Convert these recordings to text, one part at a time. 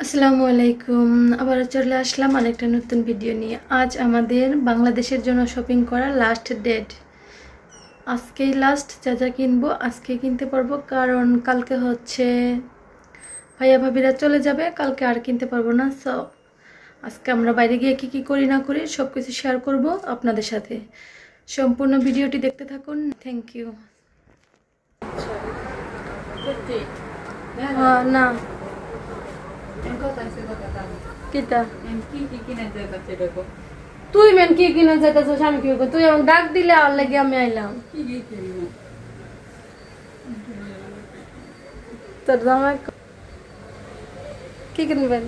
আসসালামু আলাইকুম। আবার চলে আসলাম আরেকটা নতুন ভিডিও নিয়ে। আজ আমাদের বাংলাদেশের জন্য শপিং করা লাস্ট ডেট। আজকেই লাস্ট, যা যা কিনবো আজকে কিনতে পারবো, কারণ কালকে হচ্ছে ভাইয়া ভাবিরা চলে যাবে, কালকে আর কিনতে পারবো না। সো আজকে আমরা বাইরে গিয়ে কি কি করি না করি সব কিছু শেয়ার করব আপনাদের সাথে। সম্পূর্ণ ভিডিওটি দেখতে থাকুন। Thank you. না কিতা তুই মেন কি কিনে যাইতেছ? আমি কি তুই আমাকে ডাক দিলে আর লাগে আমি আইলাম। তোর জামাই কি কিনবেন?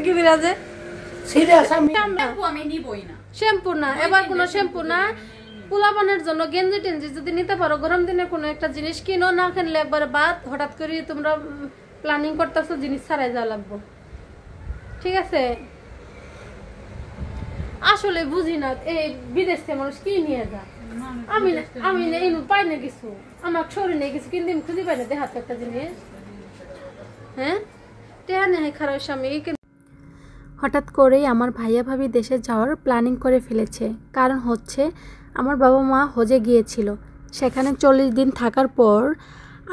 কি বিরাজে শ্যাম্পু না, এবার কোনো শ্যাম্পু না। পোলাপানের জন্য গেঞ্জি টেঞ্জি যদি নিতে পারো, গরম দিনে কোনো একটা জিনিস কিনো, না কিনলে একবার বাদ। হঠাৎ করে তোমরা প্ল্যানিং করতেছো জিনিস ছাড়াই যাওয়া লাগবো, ঠিক আছে? আসলে বুঝি না এই বিদেশ থেকে মানুষ কি নিয়ে যায়। আমি পাই না কিছু, আমার শরীর নেই কিছু কিনতে খুঁজে পাই না। দেখাতো একটা জিনিস, হ্যাঁ টেহা নেই খারাপ স্বামী। হঠাৎ করেই আমার ভাইয়া ভাবি দেশে যাওয়ার প্ল্যানিং করে ফেলেছে। কারণ হচ্ছে আমার বাবা মা হজে গিয়েছিল, সেখানে 40 দিন থাকার পর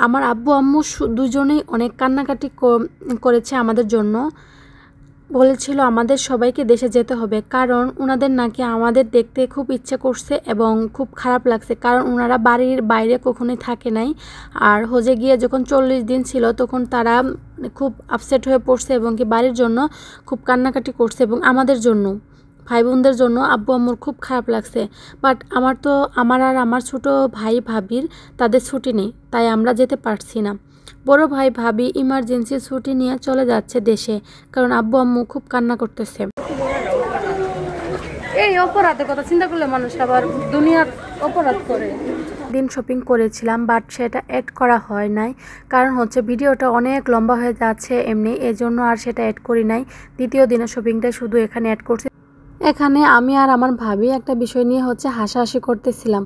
আমার আব্বু আম্মু দুজনেই অনেক কান্নাকাটি করেছে আমাদের জন্য। বলেছিল আমাদের সবাইকে দেশে যেতে হবে, কারণ ওনাদের নাকি আমাদের দেখতে খুব ইচ্ছে করছে এবং খুব খারাপ লাগছে, কারণ ওনারা বাড়ির বাইরে কখনোই থাকে নাই। আর হজে গিয়ে যখন 40 দিন ছিল তখন তারা খুব আপসেট হয়ে পড়ছে এবং কি বাড়ির জন্য খুব কান্নাকাটি করছে, এবং আমাদের জন্য ভাই বোনদের জন্য আব্বু আম্মুর খুব খারাপ লাগছে। বাট আমার আর আমার ছোট ভাই ভাবির তাদের ছুটি নেই, তাই আমরা যেতে পারছি না। বড় ভাই ভাবি ইমার্জেন্সি ছুটি নিয়ে চলে যাচ্ছে দেশে, কারণ আব্বু আম্মু খুব কান্না করতেছে। এই অপরাধের কথা চিন্তা করলে মানুষ আবার দুনিয়ার অপরাধ করে। দিন শপিং করেছিলাম, বাট সেটা অ্যাড করা হয় নাই, কারণ হচ্ছে ভিডিওটা অনেক লম্বা হয়ে যাচ্ছে এমনি, এজন্য আর সেটা অ্যাড করি নাই। দ্বিতীয় দিনের শপিংটা শুধু এখানে অ্যাড করছি। এখানে আমি আর আমার ভাবি একটা বিষয় নিয়ে হচ্ছে হাসাহাসি করতেছিলাম।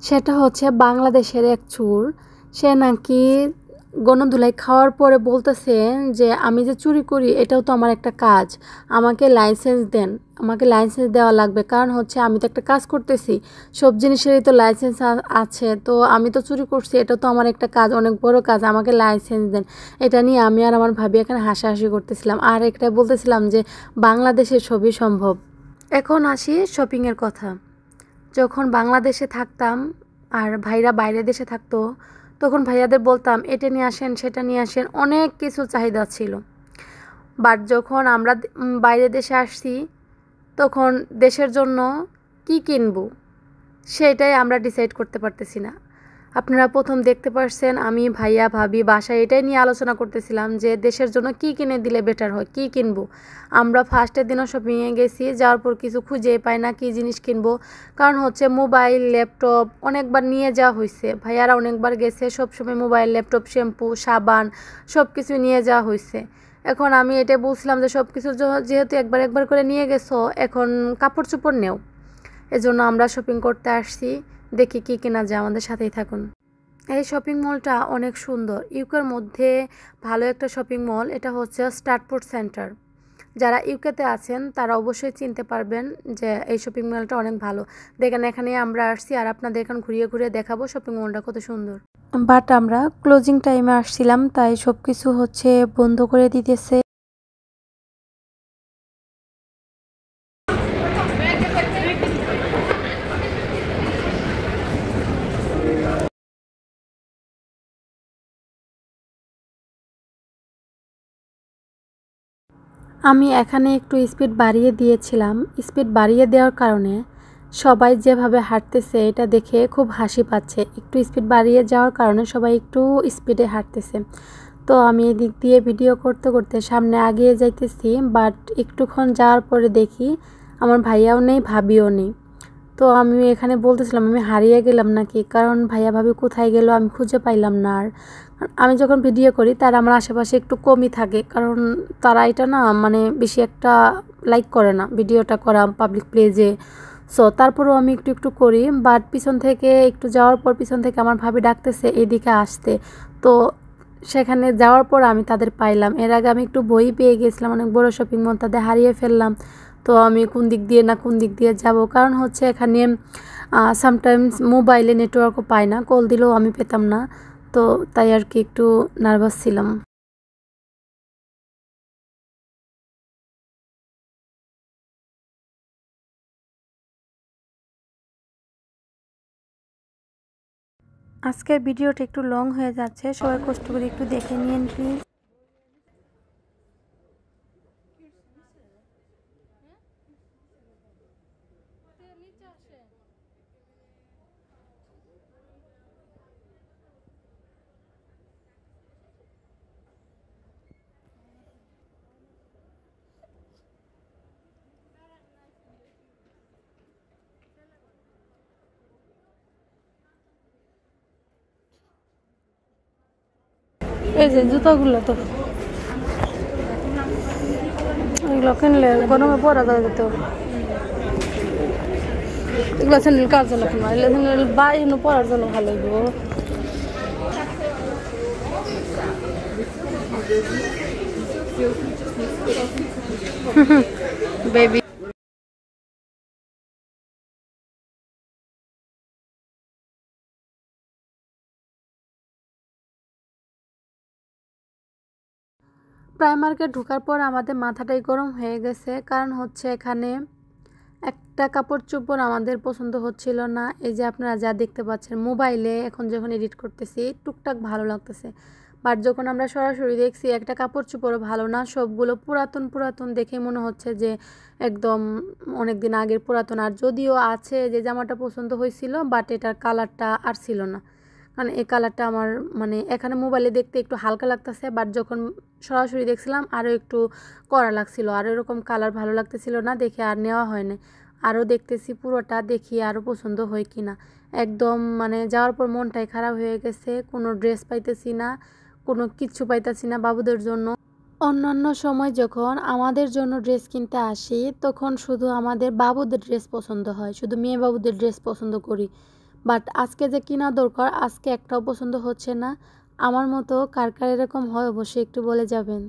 সেটা হচ্ছে বাংলাদেশের এক চোর, সে নাকি গণধুলাই খাওয়ার পরে বলতেছে যে আমি যে চুরি করি এটাও তো আমার একটা কাজ, আমাকে লাইসেন্স দেন, আমাকে লাইসেন্স দেওয়া লাগবে। কারণ হচ্ছে আমি তো একটা কাজ করতেছি, সব জিনিসেরই তো লাইসেন্স আছে, তো আমি তো চুরি করছি, এটা তো আমার একটা কাজ, অনেক বড় কাজ, আমাকে লাইসেন্স দেন। এটা নিয়ে আমি আর আমার ভাবি এখানে হাসাহাসি করতেছিলাম, আর একটা বলতেছিলাম যে বাংলাদেশে সবই সম্ভব। এখন আসি শপিংয়ের কথা। যখন বাংলাদেশে থাকতাম আর ভাইরা বাইরে দেশে থাকতো, তখন ভাইয়াদের বলতাম এটা নিয়ে আসেন সেটা নিয়ে আসেন, অনেক কিছু চাহিদা ছিল। বাট যখন আমরা বাইরে দেশে আসছি, তখন দেশের জন্য কি কিনবো সেটাই আমরা ডিসাইড করতে পারতেছি না। আপনারা প্রথম দেখতে পারছেন আমি ভাইয়া ভাবি বাসায় এটাই নিয়ে আলোচনা করতেছিলাম যে দেশের জন্য কি কিনে দিলে বেটার হয়, কি কিনবো। আমরা ফার্স্টের দিনও শপিংয়ে গেছি, যাওয়ার পর কিছু খুঁজেই পাই না কি জিনিস কিনবো। কারণ হচ্ছে মোবাইল ল্যাপটপ অনেকবার নিয়ে যাওয়া হয়েছে, ভাইয়ারা অনেকবার গেছে, সবসময় মোবাইল ল্যাপটপ শ্যাম্পু সাবান সব কিছু নিয়ে যাওয়া হয়েছে। এখন আমি এটা বলছিলাম যে সব কিছু যেহেতু একবার করে নিয়ে গেছো, এখন কাপড় চোপড় নেও। এজন্য আমরা শপিং করতে আসছি, দেখি কি কেনা যায়, আমাদের সাথেই থাকুন। এই শপিং মলটা অনেক সুন্দর, ইউকের মধ্যে ভালো একটা শপিং মল। এটা হচ্ছে স্টার্টফোর্ড সেন্টার। যারা ইউকেতে আছেন তারা অবশ্যই চিনতে পারবেন যে এই শপিং মলটা অনেক ভালো। দেখেন এখানে আমরা আসছি আর আপনাদের এখন ঘুরিয়ে দেখাবো শপিং মলটা কত সুন্দর। বাট আমরা ক্লোজিং টাইমে আসছিলাম, তাই সব কিছু হচ্ছে বন্ধ করে দিতেছে। আমি এখানে একটু স্পিড বাড়িয়ে দিয়েছিলাম। স্পিড বাড়িয়ে দেওয়ার কারণে সবাই যেভাবে হাঁটতেছে এটা দেখে খুব হাসি পাচ্ছে। একটু স্পিড বাড়িয়ে যাওয়ার কারণে সবাই একটু স্পিডে হাঁটতেছে। তো আমি এদিক দিয়ে ভিডিও করতে সামনে আগিয়ে যাইতেছি, বাট একটুক্ষণ যাওয়ার পরে দেখি আমার ভাইয়াও নেই ভাবিও নেই। তো আমি এখানে বলতেছিলাম আমি হারিয়ে গেলাম নাকি, কারণ ভাইয়া ভাবি কোথায় গেল আমি খুঁজে পাইলাম না। আর আমি যখন ভিডিও করি তারা আমার আশেপাশে একটু কমই থাকে, কারণ তারা এটা না মানে বেশি একটা লাইক করে না ভিডিওটা করা পাবলিক প্লেজে। সো তারপরেও আমি একটু করি, বাট পিছন থেকে একটু যাওয়ার পর পিছন থেকে আমার ভাবি ডাকতেছে এদিকে আসতে। তো সেখানে যাওয়ার পর আমি তাদের পাইলাম। এর আগে আমি একটু বই পেয়ে গেছিলাম, অনেক বড় শপিং মল, তাদের হারিয়ে ফেললাম। তো আমি কোন দিক দিয়ে না কোন দিক দিয়ে যাব, কারণ হচ্ছে এখানে সামটাইমস মোবাইলে নেটওয়ার্কও পাই না, কল দিলেও আমি পেতাম না। তো তাই আর কি একটু নার্ভাস ছিলাম। আজকের ভিডিওটা একটু লং হয়ে যাচ্ছে, সবাই কষ্ট করে একটু দেখে নিন প্লিজ। এই যে জুতাগুলো তো এগুলো কিনলে গরমে পরা যাবে তো। এগুলো স্যান্ডেল কার জন্য কিনবা? এগুলো স্যান্ডেল বাইরে পরার জন্য ভালো লাগবে। বেবি প্রাইমার্কে ঢোকার পর আমাদের মাথাটাই গরম হয়ে গেছে, কারণ হচ্ছে এখানে একটা কাপড় চোপড় আমাদের পছন্দ হচ্ছিল না। এই যে আপনারা যা দেখতে পাচ্ছেন মোবাইলে, এখন যখন এডিট করতেছি টুকটাক ভালো লাগতেছে, বাট যখন আমরা সরাসরি দেখছি একটা কাপড় চোপড়ও ভালো না, সবগুলো পুরাতন পুরাতন দেখে মনে হচ্ছে যে একদম অনেক দিন আগের পুরাতন। আর যদিও আছে যে জামাটা পছন্দ হয়েছিল, বাট এটার কালারটা আর ছিল না, কারণ এই কালারটা আমার মানে এখানে মোবাইলে দেখতে একটু হালকা লাগতেছে, বাট যখন সরাসরি দেখছিলাম আরও একটু কড়া লাগছিল, আর এরকম কালার ভালো লাগতেছিল না, দেখে আর নেওয়া হয় না। আরও দেখতেছি পুরোটা, দেখি আরও পছন্দ হয় কি না। একদম মানে যাওয়ার পর মনটাই খারাপ হয়ে গেছে, কোনো ড্রেস পাইতেছি না, কোনো কিচ্ছু পাইতেছি না বাবুদের জন্য। অন্যান্য সময় যখন আমাদের জন্য ড্রেস কিনতে আসি, তখন শুধু আমাদের বাবুদের ড্রেস পছন্দ হয়, শুধু মেয়ে বাবুদের ড্রেস পছন্দ করি। বাট আজকে যে কিনা দরকার, আজকে একটাও পছন্দ হচ্ছে না। আমার মতো কার কার এরকম হয় অবশ্যই একটু বলে যাবেন।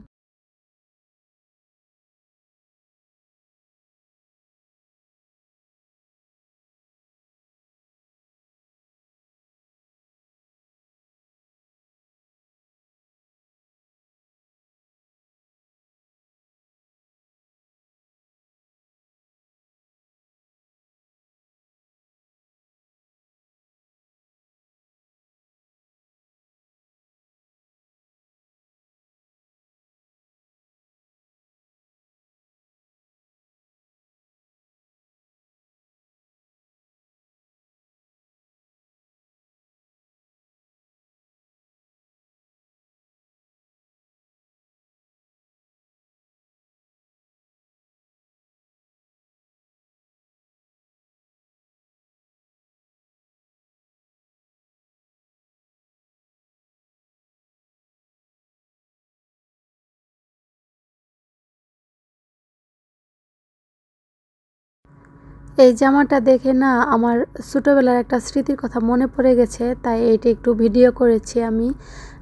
এই জামাটা দেখে না আমার ছোটোবেলার একটা স্মৃতির কথা মনে পড়ে গেছে, তাই এইটা একটু ভিডিও করেছি আমি।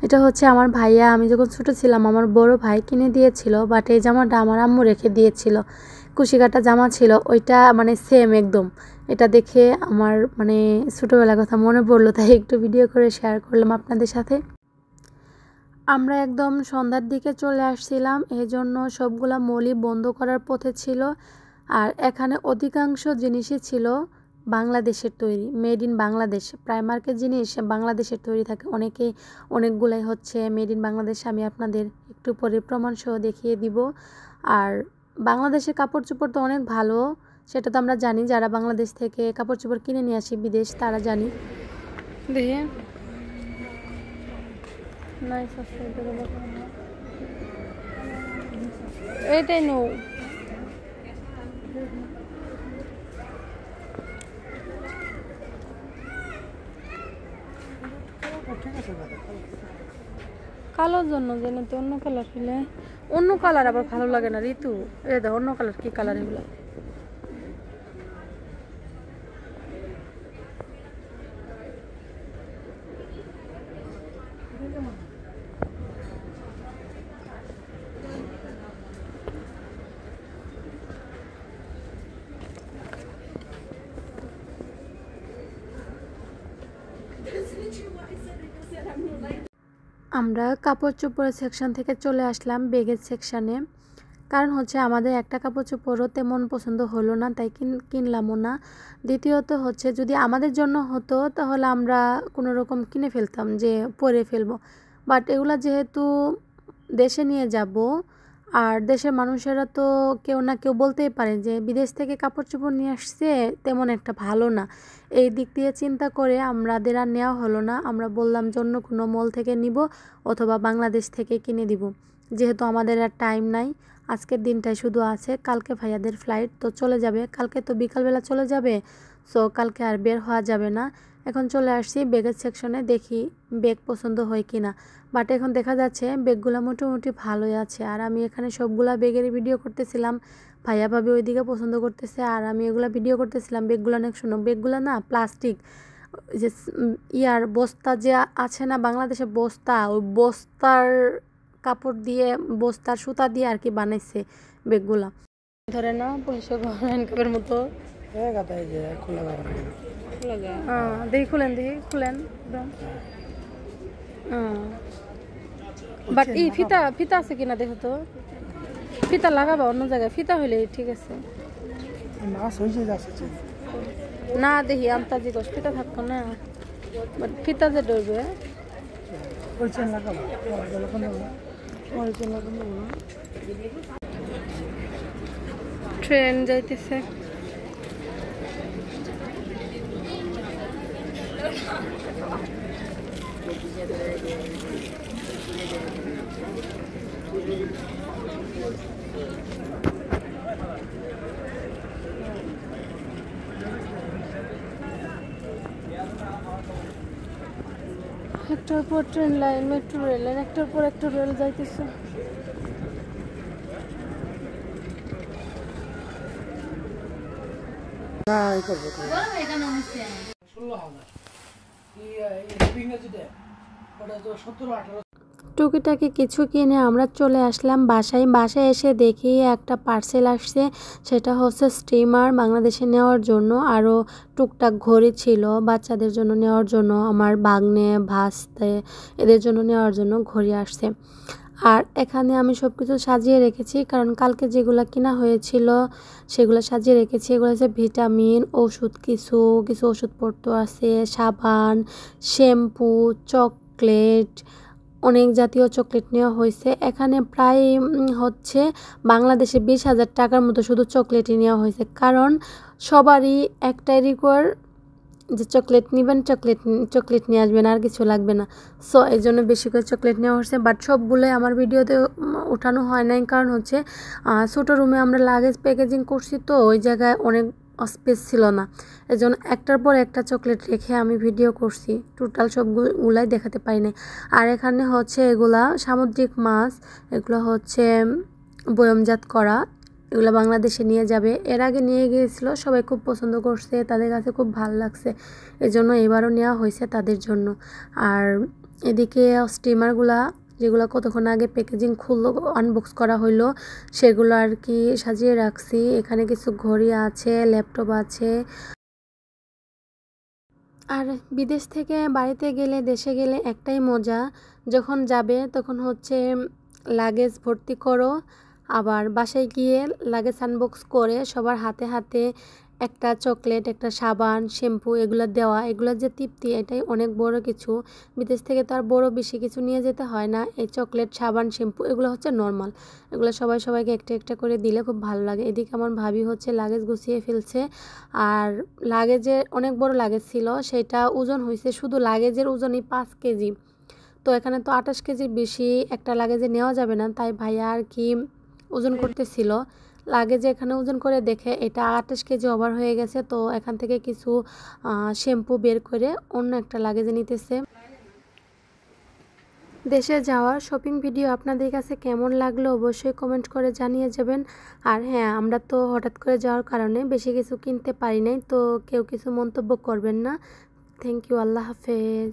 এটা হচ্ছে আমার ভাইয়া, আমি যখন ছোটো ছিলাম আমার বড় ভাই কিনে দিয়েছিল, বাট এই জামাটা আমার আম্মু রেখে দিয়েছিল। কুশিকাটা জামা ছিল ওইটা, মানে সেম একদম। এটা দেখে আমার মানে ছোটোবেলার কথা মনে পড়লো, তাই একটু ভিডিও করে শেয়ার করলাম আপনাদের সাথে। আমরা একদম সন্ধ্যার দিকে চলে আসছিলাম, এই জন্য সবগুলা মলই বন্ধ করার পথে ছিল। আর এখানে অধিকাংশ জিনিসই ছিল বাংলাদেশের তৈরি, মেড ইন বাংলাদেশ। প্রাইমার্কের জিনিস বাংলাদেশের তৈরি থাকে অনেকগুলাই হচ্ছে মেড ইন বাংলাদেশ। আমি আপনাদের একটু পরে প্রমাণসহ দেখিয়ে দিব। আর বাংলাদেশের কাপড় চোপড় তো অনেক ভালো, সেটা তো আমরা জানি, যারা বাংলাদেশ থেকে কাপড় চোপড় কিনে নিয়ে আসি বিদেশ তারা জানি। দেখে এইটাই নো কালোর জন্য জানো তো, অন্য কালার হলে অন্য কালার আবার ভালো লাগে না ঋতু। এ দেখো অন্য কালার, কি কালার এগুলো? আমরা কাপড় চোপড়ের সেকশন থেকে চলে আসলাম ব্যাগের সেকশানে। কারণ হচ্ছে আমাদের একটা কাপড় চোপড়ও তেমন পছন্দ হলো না, তাই কিনলামও না। দ্বিতীয়ত হচ্ছে যদি আমাদের জন্য হতো তাহলে আমরা কোনো রকম কিনে ফেলতাম যে পরে ফেলবো, বাট এগুলা যেহেতু দেশে নিয়ে যাব, আর দেশের মানুষেরা তো কেউ না কেউ বলতেই পারে যে বিদেশ থেকে কাপড় চোপড় নিয়ে আসছে, তেমন একটা ভালো না। এই দিক দিয়ে চিন্তা করে আমাদের আর নেওয়া হলো না। আমরা বললাম যে অন্য কোনো মল থেকে নিব অথবা বাংলাদেশ থেকে কিনে দিব, যেহেতু আমাদের আর টাইম নাই। আজকের দিনটাই শুধু আছে, কালকে ভাইয়াদের ফ্লাইট, তো চলে যাবে কালকে, তো বিকালবেলা চলে যাবে। সো কালকে আর বের হওয়া যাবে না। এখন চলে আসছি ব্যাগের সেকশনে, দেখি ব্যাগ পছন্দ হয় কি না। বাট এখন দেখা যাচ্ছে ব্যাগগুলো মোটামুটি ভালোই আছে। আর আমি এখানে সবগুলা ব্যাগের ভিডিও করতেছিলাম, ভাইয়া ভাবি ওইদিকে পছন্দ করতেছে, আর আমি এগুলা ভিডিও করতেছিলাম। ব্যাগগুলো অনেক সুন্দর, ব্যাগগুলো না প্লাস্টিক, যে ইয়ার বস্তা যে আছে না বাংলাদেশে বস্তা, ওই বস্তার কাপড় দিয়ে, বস্তার সুতা দিয়ে আর কি বানাইছে ব্যাগগুলা। ধরে না পুলিশের হ্যান্ডকাপের মতো। দেখি খুলেন, দেখি খুলেন একদম। বাট এই ফিতা ফিতা আছে কিনা দেখো তো, ফিতা লাগাবা অন্য জায়গায়, ফিতা হইলে ঠিক আছে না। দেখি আন্তাজি গোস ফিতা থাকতো না, বাট ফিতা যে ডরবে ট্রেন যাইতেছে। একটার পর train line, metro rail line, একটার পর একটা রেল যাইতেছে। টুকিটাকি কিছু কিনে আমরা চলে আসলাম বাসায়। বাসায় এসে দেখি একটা পার্সেল আসছে, সেটা হচ্ছে স্টিমার বাংলাদেশে নেওয়ার জন্য। আরও টুকটাক ঘড়ি ছিল বাচ্চাদের জন্য নেওয়ার জন্য, আমার ভাগ্নে ভাসতে এদের জন্য নেওয়ার জন্য ঘড়ি আসছে। আর এখানে আমি সব কিছু সাজিয়ে রেখেছি, কারণ কালকে যেগুলো কিনা হয়েছিল সেগুলো সাজিয়ে রেখেছি। এগুলো হচ্ছে ভিটামিন, ওষুধ, কিছু কিছু ওষুধপত্র আছে, সাবান, শ্যাম্পু, চকলেট, অনেক জাতীয় চকলেট নেওয়া হয়েছে। এখানে প্রায় হচ্ছে বাংলাদেশে 20,000 টাকার মতো শুধু চকলেটই নেওয়া হয়েছে, কারণ সবারই একটাই রিকোয়ার যে চকলেট নেবেন, চকলেট নিয়ে আসবেন, আর কিছু লাগবে না। সো এই জন্য বেশি করে চকলেট নেওয়া হচ্ছে। বাট সবগুলোই আমার ভিডিওতে ওঠানো হয় নাই, কারণ হচ্ছে ছোটো রুমে আমরা লাগেজ প্যাকেজিং করছি, তো ওই জায়গায় অনেক স্পেস ছিল না। এই জন্য একটার পর একটা চকলেট রেখে আমি ভিডিও করছি, টোটাল সবগুলাই দেখাতে পারি নাই। আর এখানে হচ্ছে এগুলা সামুদ্রিক মাছ, এগুলো হচ্ছে বয়মজাত করা, এগুলো বাংলাদেশে নিয়ে যাবে। এর আগে নিয়ে গিয়েছিল, সবাই খুব পছন্দ করছে, তাদের কাছে খুব ভালো লাগছে, এজন্য এবারও নেওয়া হয়েছে তাদের জন্য। আর এদিকে স্টিমারগুলা যেগুলো কতক্ষণ আগে প্যাকেজিং খুললো, আনবক্স করা হইলো, সেগুলো আর কি সাজিয়ে রাখছি। এখানে কিছু ঘড়ি আছে, ল্যাপটপ আছে। আর বিদেশ থেকে বাড়িতে গেলে, দেশে গেলে একটাই মজা, যখন যাবে তখন হচ্ছে লাগেজ ভর্তি করো, আবার বাসায় গিয়ে লাগেজ আনবক্স করে সবার হাতে হাতে একটা চকলেট, একটা সাবান, শ্যাম্পু এগুলো দেওয়া, এগুলোর যে তৃপ্তি, এটাই অনেক বড় কিছু। বিদেশ থেকে তো আর বড় বেশি কিছু নিয়ে যেতে হয় না। এই চকলেট, সাবান, শ্যাম্পু এগুলো হচ্ছে নর্মাল, এগুলো সবাইকে একটা একটা করে দিলে খুব ভালো লাগে। এদিকে আমার ভাবি হচ্ছে লাগেজ গুছিয়ে ফেলছে। আর লাগেজে অনেক বড় লাগেজ ছিল, সেটা ওজন হয়েছে, শুধু লাগেজের ওজনই 5 কেজি। তো এখানে তো 28 কেজির বেশি একটা লাগেজে নেওয়া যাবে না, তাই ভাইয়া আর কি ওজন করতেছিল। লাগেজে এখানে ওজন করে দেখে এটা 28 কেজি ওভার হয়ে গেছে, তো এখান থেকে কিছু শ্যাম্পু বের করে অন্য একটা লাগেজে নিতেছে। দেশে যাওয়ার শপিং ভিডিও আপনাদের কাছে কেমন লাগলো অবশ্যই কমেন্ট করে জানিয়ে যাবেন। আর হ্যাঁ, আমরা তো হঠাৎ করে যাওয়ার কারণে বেশি কিছু কিনতে পারি নাই, তো কেউ কিছু মন্তব্য করবেন না। থ্যাংক ইউ, আল্লাহ হাফেজ।